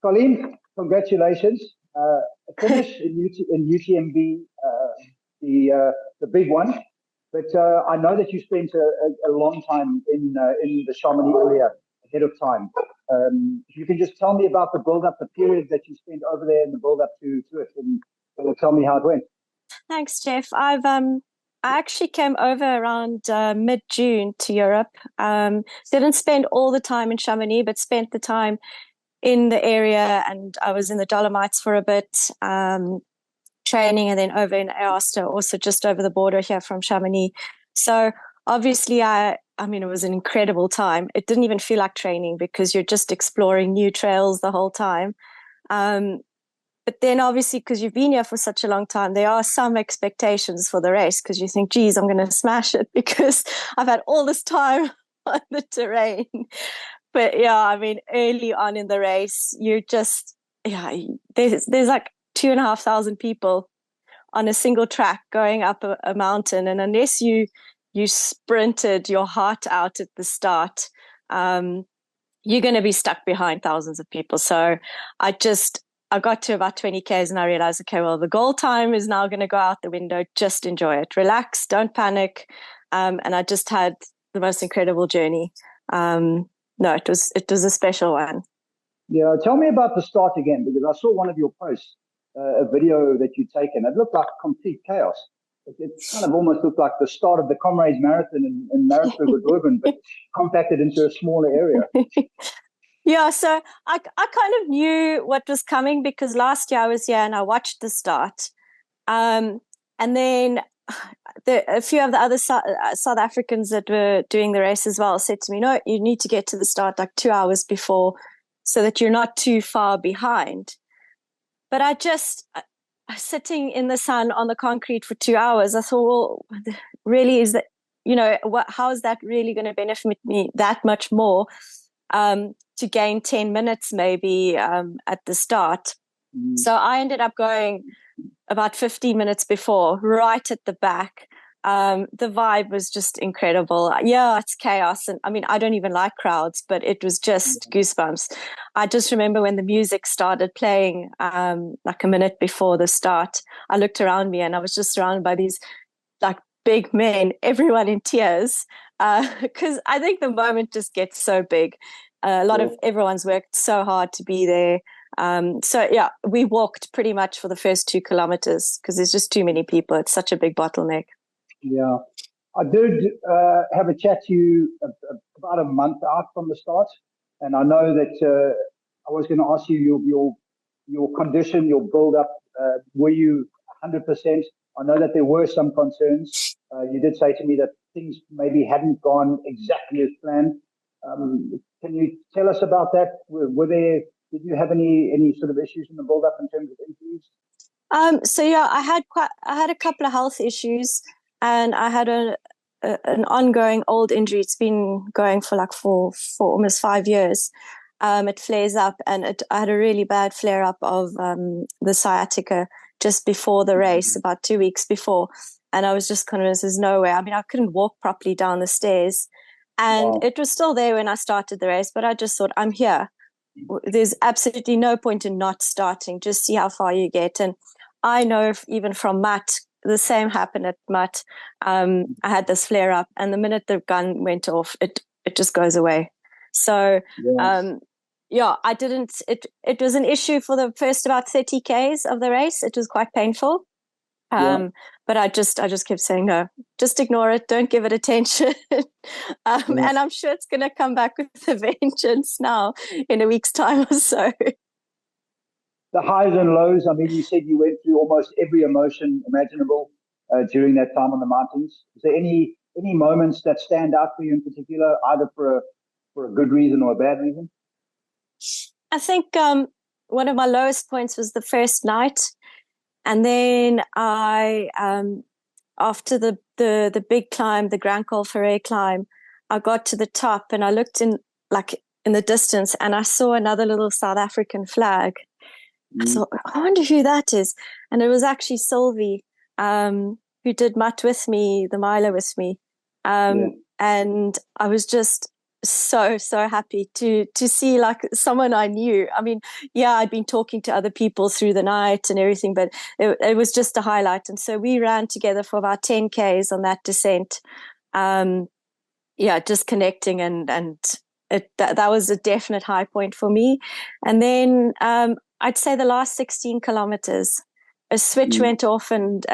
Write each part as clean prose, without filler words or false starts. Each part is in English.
Colleen, congratulations. A finish in UTMB, the big one. But I know that you spent a long time in the Chamonix area ahead of time. If you can just tell me about the build-up, the period that you spent over there and the build-up to it, and tell me how it went. Thanks, Jeff. I actually came over around mid-June to Europe. Didn't spend all the time in Chamonix, but spent the time in the area, and I was in the Dolomites for a bit, training, and then over in Aosta, also just over the border here from Chamonix. So obviously, I mean, it was an incredible time. It didn't even feel like training because you're just exploring new trails the whole time. But then obviously, because you've been here for such a long time, there are some expectations for the race because you think, geez, I'm going to smash it because I've had all this time on the terrain. But yeah, I mean, early on in the race, you're just, there's like 2,500 people on a single track going up a mountain. And unless you sprinted your heart out at the start, you're going to be stuck behind thousands of people. So I got to about 20 Ks and I realized, okay, well, the goal time is now going to go out the window. Just enjoy it. Relax. Don't panic. And I just had the most incredible journey. No, it was a special one. Yeah, tell me about the start again, because I saw one of your posts, a video that you'd taken. It looked like complete chaos. It kind of almost looked like the start of the Comrades Marathon in Maritzburg or Durban, but compacted into a smaller area. Yeah, so I kind of knew what was coming because last year I was here and I watched the start. And then a few of the other South Africans that were doing the race as well said to me, no, you need to get to the start like 2 hours before so that you're not too far behind. But I sitting in the sun on the concrete for 2 hours, I thought, well, really is that, how is that really going to benefit me that much more to gain 10 minutes maybe at the start? So I ended up going about 15 minutes before, right at the back. The vibe was just incredible. Yeah, it's chaos. And I mean, I don't even like crowds, but it was just goosebumps. I just remember when the music started playing like a minute before the start, I looked around me and I was just surrounded by these like big men, everyone in tears, because I think the moment just gets so big. Everyone's worked so hard to be there. So yeah, we walked pretty much for the first 2 kilometers because there's just too many people. It's such a big bottleneck. Yeah, I did have a chat to you about a month out from the start, and I know that I was going to ask you your condition, your build up. Were you 100%? I know that there were some concerns. You did say to me that things maybe hadn't gone exactly as planned. Can you tell us about that? Did you have any sort of issues in the build up in terms of injuries? So yeah, I had a couple of health issues, and I had an ongoing old injury. It's been going for almost 5 years. It flares up, and I had a really bad flare up of the sciatica just before the race, about 2 weeks before. And I was just convinced there's no way. I mean, I couldn't walk properly down the stairs, and It was still there when I started the race. But I just thought, I'm here. There's absolutely no point in not starting. Just see how far you get. And I know even from Mutt, the same happened at Mutt. I had this flare up, and the minute the gun went off, it just goes away. So I didn't. It was an issue for the first about 30 Ks of the race. It was quite painful. But I just kept saying, no, just ignore it. Don't give it attention. And I'm sure it's going to come back with a vengeance now in a week's time or so. The highs and lows. I mean, you said you went through almost every emotion imaginable during that time on the mountains. Is there any moments that stand out for you in particular, either for a good reason or a bad reason? I think one of my lowest points was the first night. And then I, after the big climb, the Grand Col Ferret climb, I got to the top and I looked in the distance and I saw another little South African flag. I thought, I wonder who that is. And it was actually Sylvie, who did Mutt with me, the miler with me. And I was just so happy to see like someone I knew. I mean, yeah, I'd been talking to other people through the night and everything, but it was just a highlight. And so we ran together for about 10 Ks on that descent. Yeah, just connecting and that was a definite high point for me. And then I'd say the last 16 kilometers, a switch went off and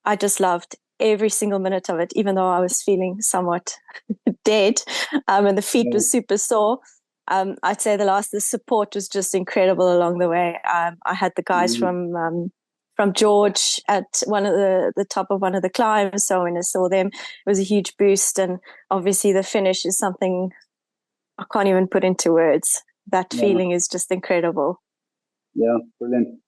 I just loved every single minute of it, even though I was feeling somewhat dead, and the feet was super sore. I'd say the support was just incredible along the way. I had the guys from George at one of the top of one of the climbs, so when I saw them, it was a huge boost. And obviously the finish is something I can't even put into words. That feeling is just incredible. Yeah, brilliant.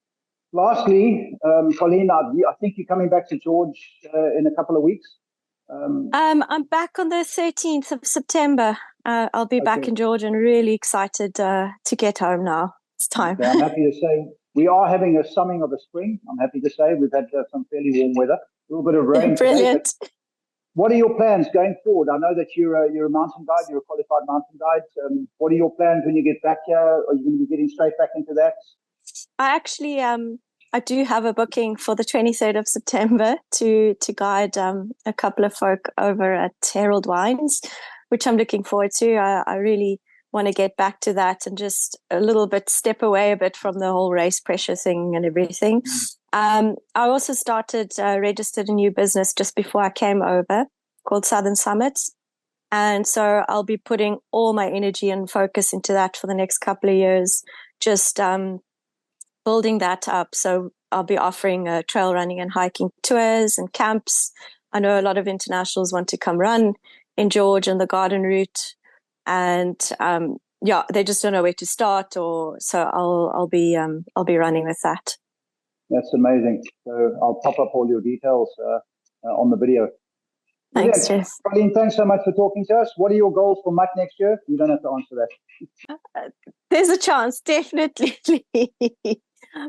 Lastly, Colleen, I think you're coming back to George in a couple of weeks. I'm back on the 13th of September. I'll be back in George and really excited to get home now. It's time. Okay, I'm happy to say we are having a summing of the spring. I'm happy to say we've had some fairly warm weather, a little bit of rain. Brilliant. Today, what are your plans going forward? I know that you're a mountain guide, you're a qualified mountain guide. What are your plans when you get back here? Are you going to be getting straight back into that? I actually I do have a booking for the 23rd of September to guide a couple of folk over at Harold Wines, which I'm looking forward to. I really want to get back to that and just a little bit step away a bit from the whole race pressure thing and everything. I also registered a new business just before I came over called Southern Summits. And so I'll be putting all my energy and focus into that for the next couple of years, just building that up. So I'll be offering trail running and hiking tours and camps. I know a lot of internationals want to come run in George and the garden route. And they just don't know where to start, so I'll be running with that. That's amazing. So I'll pop up all your details on the video. Thanks, Jeff. Colleen, thanks so much for talking to us. What are your goals for Mutt next year? You don't have to answer that. There's a chance, definitely.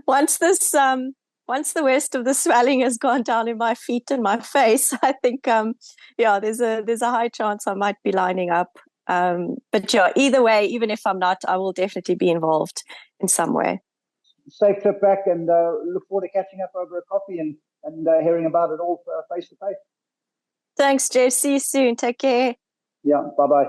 Once the worst of the swelling has gone down in my feet and my face, I think there's a high chance I might be lining up. But yeah, either way, even if I'm not, I will definitely be involved in some way. Safe trip back, and look forward to catching up over a coffee and hearing about it all face to face. Thanks, Jeff. See you soon. Take care. Yeah, bye-bye.